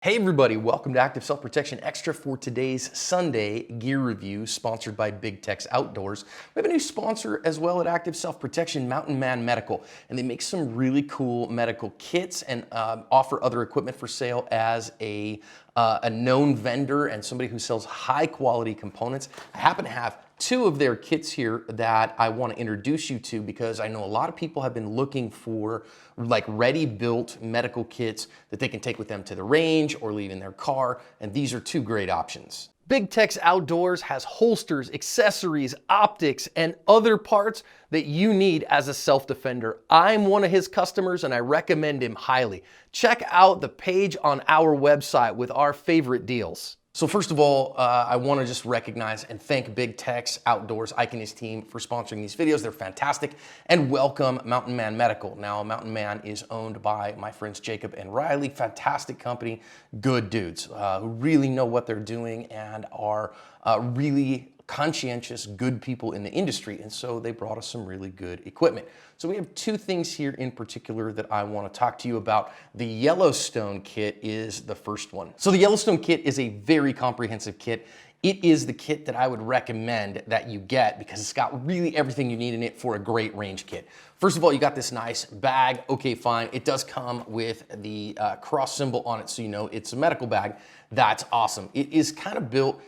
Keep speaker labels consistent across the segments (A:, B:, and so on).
A: Hey everybody, welcome to Active Self-Protection Extra for today's Sunday gear review, sponsored by Big Tex Outdoors. We have a new sponsor as well at Active Self-Protection, Mountain Man Medical, and they make some really cool medical kits and offer other equipment for sale as a known vendor and somebody who sells high quality components. I happen to have two of their kits here that I want to introduce you to because I know a lot of people have been looking for like ready-built medical kits that they can take with them to the range or leave in their car, and these are two great options. Big Tex Outdoors has holsters, accessories, optics, and other parts that you need as a self-defender. I'm one of his customers and I recommend him highly. Check out the page on our website with our favorite deals. So first of all, I want to just recognize and thank Big Tex Outdoors, Ike and his team, for sponsoring these videos. They're fantastic. And welcome Mountain Man Medical. Now, Mountain Man is owned by my friends Jacob and Riley. Fantastic company, good dudes who really know what they're doing and are really conscientious, good people in the industry. And so they brought us some really good equipment. So we have two things here in particular that I want to talk to you about. The Yellowstone Kit is the first one. So the Yellowstone Kit is a very comprehensive kit. It is the kit that I would recommend that you get because it's got really everything you need in it for a great range kit. First of all, you got this nice bag. Okay, fine. It does come with the cross symbol on it, so you know it's a medical bag. That's awesome. It is kind of built,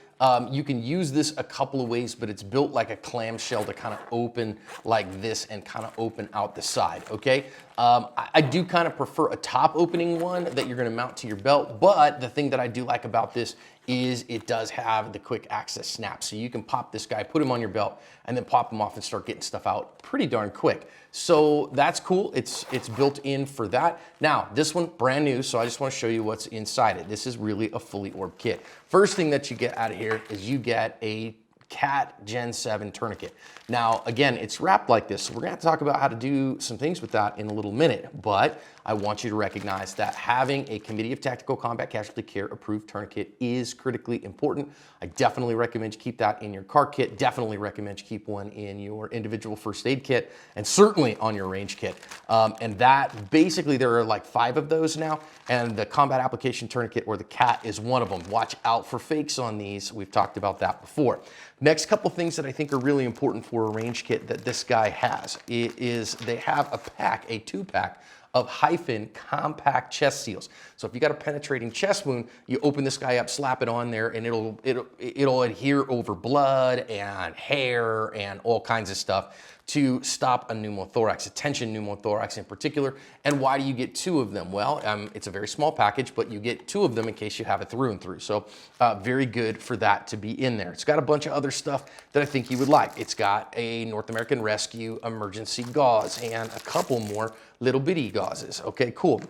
A: you can use this a couple of ways, but it's built like a clamshell to kind of open like this and kind of open out the side, okay? I do kind of prefer a top opening one that you're gonna mount to your belt, but the thing that I do like about this is it does have the quick access snap. So you can pop this guy, put him on your belt, and then pop him off and start getting stuff out pretty darn quick. So that's cool, it's built in for that. Now, this one, brand new, so I just wanna show you what's inside it. This is really a fully orbed kit. First thing that you get out of here is you get a Cat Gen 7 tourniquet. Now, again, it's wrapped like this, so we're gonna have to talk about how to do some things with that in a little minute, but I want you to recognize that having a Committee of Tactical Combat Casualty Care approved tourniquet is critically important. I definitely recommend you keep that in your car kit, definitely recommend you keep one in your individual first aid kit, and certainly on your range kit. And that, basically, there are like 5 of those now, and the Combat Application Tourniquet, or the CAT, is one of them. Watch out for fakes on these. We've talked about that before. Next couple things that I think are really important for a range kit that this guy has is they have a pack, a 2-pack, of Hyphen compact chest seals. So if you got a penetrating chest wound, you open this guy up, slap it on there, and it'll adhere over blood and hair and all kinds of stuff to stop a pneumothorax, a tension pneumothorax in particular. And why do you get 2 of them? Well, it's a very small package, but you get 2 of them in case you have it through and through. So very good for that to be in there. It's got a bunch of other stuff that I think you would like. It's got a North American Rescue emergency gauze and a couple more little bitty gauzes. Okay, cool.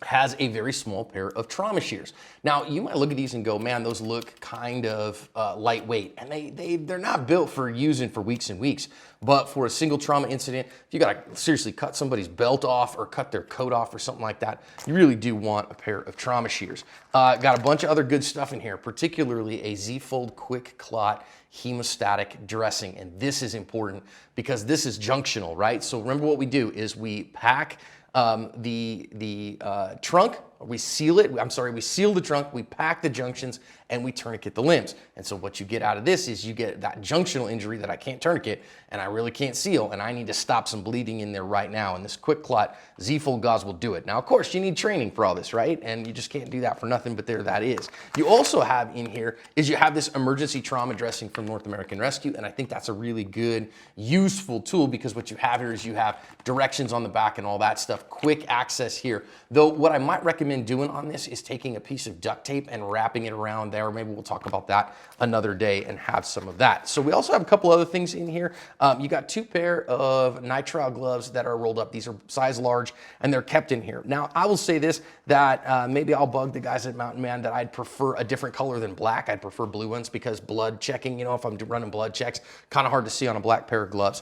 A: Has a very small pair of trauma shears. Now, you might look at these and go, man, those look kind of lightweight, and they're not built for using for weeks and weeks. But for a single trauma incident, if you gotta seriously cut somebody's belt off or cut their coat off or something like that, you really do want a pair of trauma shears. Got a bunch of other good stuff in here, particularly a Z-Fold Quick Clot hemostatic dressing. And this is important because this is junctional, right? So remember what we do is we pack the trunk, we seal it, we seal the trunk, we pack the junctions, and we tourniquet the limbs. And so what you get out of this is you get that junctional injury that I can't tourniquet and I really can't seal, and I need to stop some bleeding in there right now, and this Quick Clot Z-Fold gauze will do it. Now, of course, you need training for all this, right? And you just can't do that for nothing, but there that is. You also have in here is you have this emergency trauma dressing from North American Rescue, and I think that's a really good, useful tool because what you have here is you have directions on the back and all that stuff, quick access here. Though what I might recommend doing on this is taking a piece of duct tape and wrapping it around there. Maybe we'll talk about that another day and have some of that. So we also have a couple other things in here. You got 2 pair of nitrile gloves that are rolled up. These are size large and they're kept in here. Now, I will say this, that maybe I'll bug the guys at Mountain Man that I'd prefer a different color than black. I'd prefer blue ones because blood checking, you know, if I'm running blood checks, kind of hard to see on a black pair of gloves.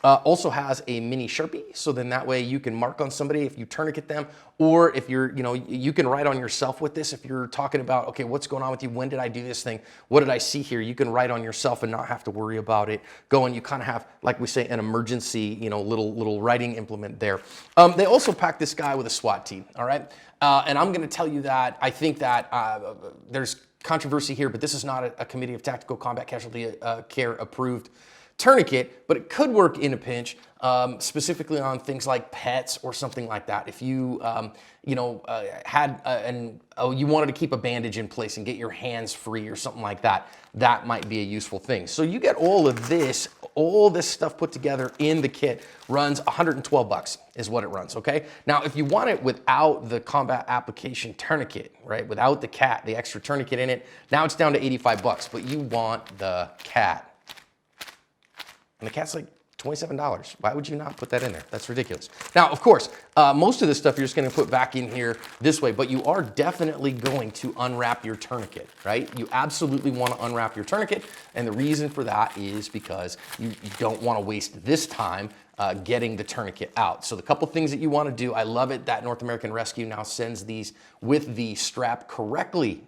A: Also has a mini Sharpie, so then that way you can mark on somebody if you tourniquet them, or if you're, you can write on yourself with this. If you're talking about, okay, what's going on with you? When did I do this thing? What did I see here? You can write on yourself and not have to worry about it going. You kind of have, like we say, an emergency, little writing implement there. They also pack this guy with a SWAT team, all right? And I'm going to tell you that I think that there's controversy here, but this is not a Committee of Tactical Combat Casualty Care approved tourniquet, but it could work in a pinch, specifically on things like pets or something like that. If you, had you wanted to keep a bandage in place and get your hands free or something like that, that might be a useful thing. So you get all this stuff put together in the kit, runs 112 bucks is what it runs, okay? Now, if you want it without the combat application tourniquet, right, without the cat, the extra tourniquet in it, now it's down to 85 bucks, but you want the cat. And the cat's like $27. Why would you not put that in there? That's ridiculous. Now, of course, most of this stuff you're just going to put back in here this way, but you are definitely going to unwrap your tourniquet, right? You absolutely want to unwrap your tourniquet, and the reason for that is because you don't want to waste this time getting the tourniquet out. So the couple things that you want to do, I love it that North American Rescue now sends these with the strap correctly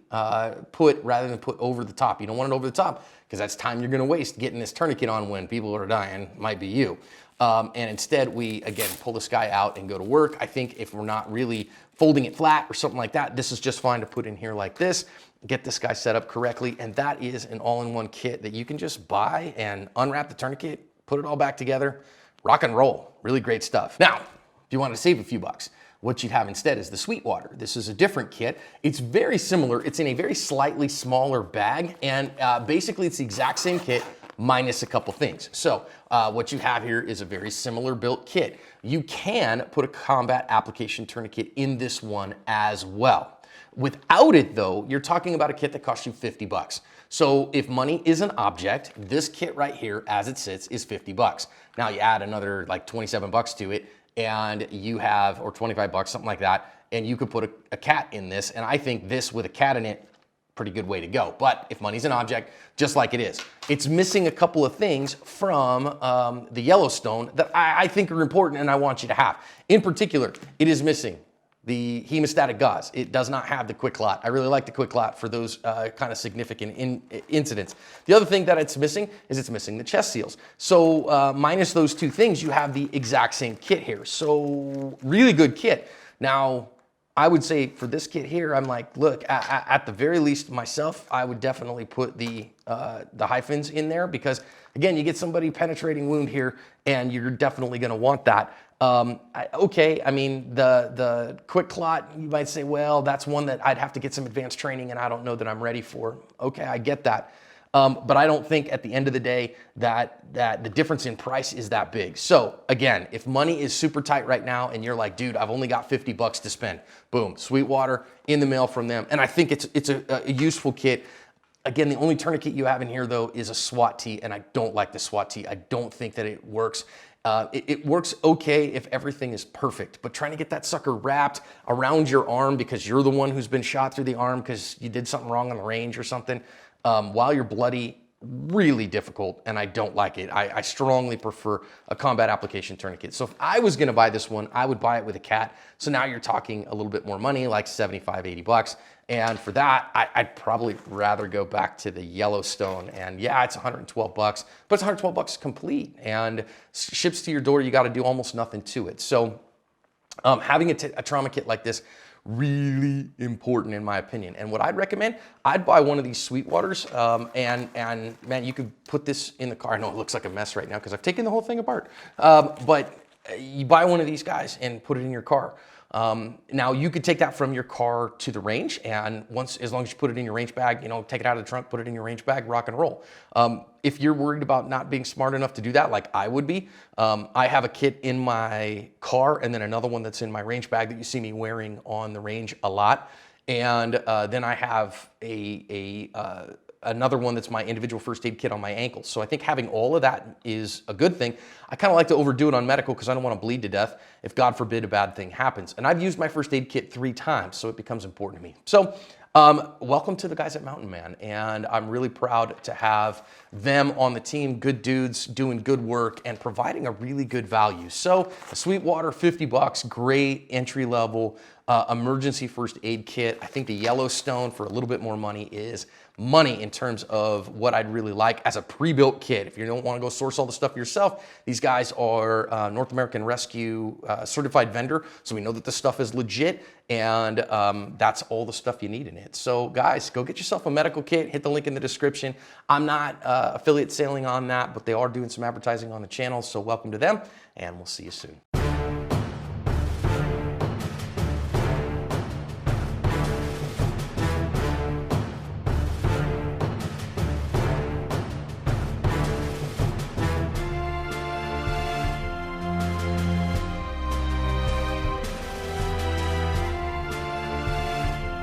A: put rather than put over the top. You don't want it over the top because that's time you're going to waste getting this tourniquet on when people are dying, might be you. And instead we, again, pull this guy out and go to work. I think if we're not really folding it flat or something like that, this is just fine to put in here like this, get this guy set up correctly, and that is an all-in-one kit that you can just buy and unwrap the tourniquet, put it all back together, rock and roll. Really great stuff. Now, if you want to save a few bucks, what you'd have instead is the Sweetwater. This is a different kit. It's very similar. It's in a very slightly smaller bag, and basically it's the exact same kit minus a couple things. So what you have here is a very similar built kit. You can put a combat application tourniquet in this one as well. Without it though, you're talking about a kit that costs you 50 bucks. So if money is an object, this kit right here as it sits is 50 bucks. Now you add another like 27 bucks to it and you have, or 25 bucks, something like that, and you could put a cat in this, and I think this with a cat in it, pretty good way to go. But if money's an object, just like it is. It's missing a couple of things from the Yellowstone that I think are important and I want you to have. In particular, it is missing the hemostatic gauze. It does not have the quick clot. I really like the quick clot for those kind of significant incidents. The other thing that it's missing is it's missing the chest seals. So minus those two things, you have the exact same kit here. So really good kit. Now, I would say for this kit here, I'm like, look, at the very least myself, I would definitely put the hyphens in there because again, you get somebody penetrating wound here and you're definitely gonna want that. Okay, I mean, the quick clot, you might say, well, that's one that I'd have to get some advanced training and I don't know that I'm ready for. Okay, I get that. But I don't think at the end of the day that the difference in price is that big. So again, if money is super tight right now and you're like, dude, I've only got 50 bucks to spend, boom, Sweetwater in the mail from them. And I think it's a useful kit. Again, the only tourniquet you have in here though is a SWAT tee, and I don't like the SWAT tee. I don't think that it works. It works okay if everything is perfect, but trying to get that sucker wrapped around your arm because you're the one who's been shot through the arm because you did something wrong on the range or something, while you're bloody, really difficult, and I don't like it. I strongly prefer a combat application tourniquet. So if I was gonna buy this one, I would buy it with a cat. So now you're talking a little bit more money, like 75, 80 bucks. And for that, I'd probably rather go back to the Yellowstone. And yeah, it's 112 bucks, but it's 112 bucks complete and ships to your door. You got to do almost nothing to it. So having a trauma kit like this, really important in my opinion. And what I'd recommend, I'd buy one of these Sweetwaters, and man, you could put this in the car. I know it looks like a mess right now because I've taken the whole thing apart. But you buy one of these guys and put it in your car. Now you could take that from your car to the range, and as long as you put it in your range bag, you know, take it out of the trunk, put it in your range bag, rock and roll. If you're worried about not being smart enough to do that, like I would be, I have a kit in my car and then another one that's in my range bag that you see me wearing on the range a lot. And then I have another one that's my individual first aid kit on my ankles. So I think having all of that is a good thing. I kind of like to overdo it on medical because I don't want to bleed to death if God forbid a bad thing happens. And I've used my first aid kit 3 times, so it becomes important to me. So welcome to the guys at Mountain Man, and I'm really proud to have them on the team. Good dudes doing good work and providing a really good value. So a Sweetwater, 50 bucks, great entry level emergency first aid kit. I think the Yellowstone for a little bit more money is money in terms of what I'd really like as a pre-built kit. If you don't want to go source all the stuff yourself, these guys are North American Rescue certified vendor, so we know that the stuff is legit, and that's all the stuff you need in it. So guys, go get yourself a medical kit. Hit the link in the description. I'm not affiliate selling on that, but they are doing some advertising on the channel, so welcome to them, and we'll see you soon.